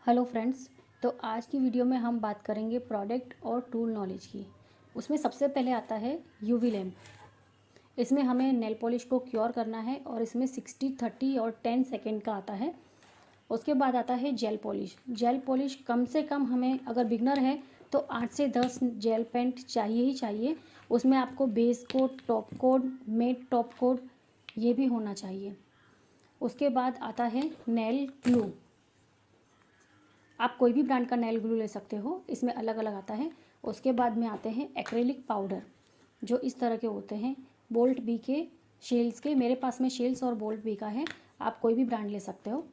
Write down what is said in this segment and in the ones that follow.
Hello friends. तो आज की वीडियो में हम बात करेंगे प्रोडक्ट और टूल नॉलेज की। उसमें सबसे पहले आता है यूवी लैम्प। इसमें हमें नेल पॉलिश को क्योर करना है और इसमें 60, 30 और 10 सेकेंड का आता है। उसके बाद आता है जेल पॉलिश। जेल पॉलिश कम से कम हमें, अगर बिगनर है तो 8 से 10 जेल पेंट चाहिए ही चाहिए। उसमें आपको base coat, top coat, matte top coat ये भी होना चाहिए। उसके बाद आता है नेल ग्लू। आप कोई भी ब्रांड का नेल ग्लू ले सकते हो, इसमें अलग अलग आता है। उसके बाद में आते हैं एक्रेलिक पाउडर, जो इस तरह के होते हैं, बोल्ट बी के, शेल्स के। मेरे पास में शेल्स और बोल्ट बी का है, आप कोई भी ब्रांड ले सकते हो।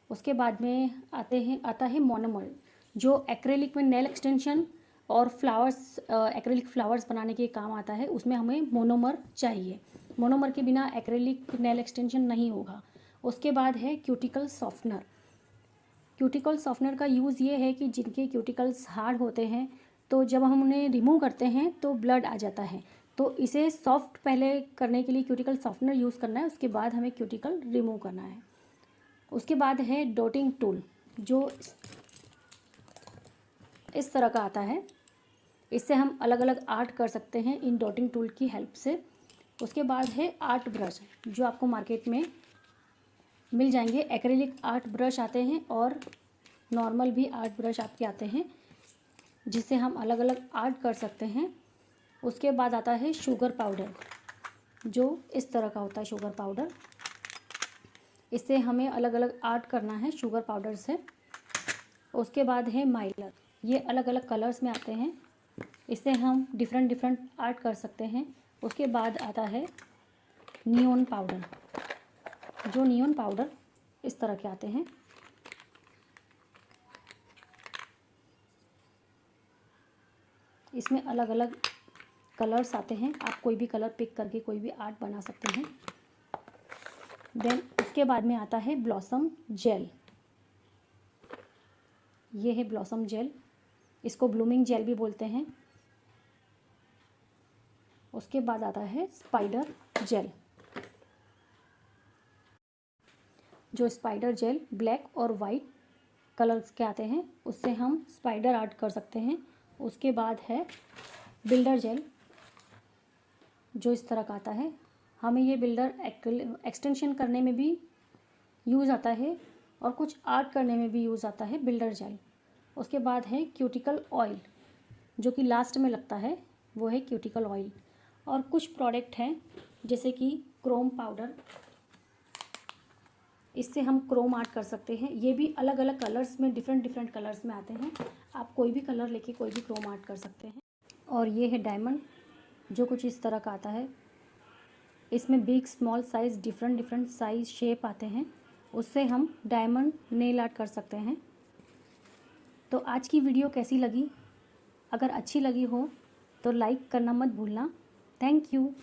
उसके बाद में आता है मोनोमर, जो एक्रेलिक में नेल एक्सटेंशन और फ्लावर्स, एक्रेलिक फ्लावर्स बनाने के काम आता है। उसमें हमें मोनोमर चाहिए। मोनोमर के बिना एक्रेलिक नेल एक्सटेंशन नहीं होगा। उसके बाद है क्यूटिकल सॉफ्टनर। क्यूटिकल सॉफ्टनर का यूज़ ये है कि जिनके क्यूटिकल्स हार्ड होते हैं, तो जब हम उन्हें रिमूव करते हैं तो ब्लड आ जाता है। तो इसे सॉफ्ट पहले करने के लिए क्यूटिकल सॉफ्टनर यूज़ करना है, उसके बाद हमें क्यूटिकल रिमूव करना है। उसके बाद है डॉटिंग टूल, जो इस तरह का आता है। इससे हम अलग अलग आर्ट कर सकते हैं इन डॉटिंग टूल की हेल्प से। उसके बाद है आर्ट ब्रश, जो आपको मार्केट में मिल जाएंगे। एक्रेलिक आर्ट ब्रश आते हैं और नॉर्मल भी आर्ट ब्रश आपके आते हैं, जिससे हम अलग अलग आर्ट कर सकते हैं। उसके बाद आता है शुगर पाउडर, जो इस तरह का होता है शुगर पाउडर। इससे हमें अलग अलग आर्ट करना है शुगर पाउडर से। उसके बाद है माइलर, ये अलग अलग कलर्स में आते हैं, इससे हम डिफरेंट डिफरेंट आर्ट कर सकते हैं। उसके बाद आता है नियॉन पाउडर, जो नियॉन पाउडर इस तरह के आते हैं। इसमें अलग अलग कलर्स आते हैं, आप कोई भी कलर पिक करके कोई भी आर्ट बना सकते हैं। देन उसके बाद में आता है ब्लॉसम जेल। ये है ब्लॉसम जेल, इसको ब्लूमिंग जेल भी बोलते हैं। उसके बाद आता है स्पाइडर जेल, जो स्पाइडर जेल ब्लैक और वाइट कलर्स के आते हैं, उससे हम स्पाइडर आर्ट कर सकते हैं। उसके बाद है बिल्डर जेल, जो इस तरह का आता है। हमें ये बिल्डर एक्सटेंशन करने में भी यूज़ आता है और कुछ आर्ट करने में भी यूज़ आता है बिल्डर जेल। उसके बाद है क्यूटिकल ऑयल, जो कि लास्ट में लगता है, वो है क्यूटिकल ऑयल। और कुछ प्रोडक्ट हैं जैसे कि क्रोम पाउडर, इससे हम क्रोम आर्ट कर सकते हैं। ये भी अलग अलग कलर्स में, डिफरेंट डिफरेंट कलर्स में आते हैं। आप कोई भी कलर लेके कोई भी क्रोम आर्ट कर सकते हैं। और ये है डायमंड, जो कुछ इस तरह का आता है। इसमें big, small size, different different size, shape आते हैं, उससे हम डायमंड नेल आर्ट कर सकते हैं। तो आज की वीडियो कैसी लगी? अगर अच्छी लगी हो तो लाइक करना मत भूलना। Thank you.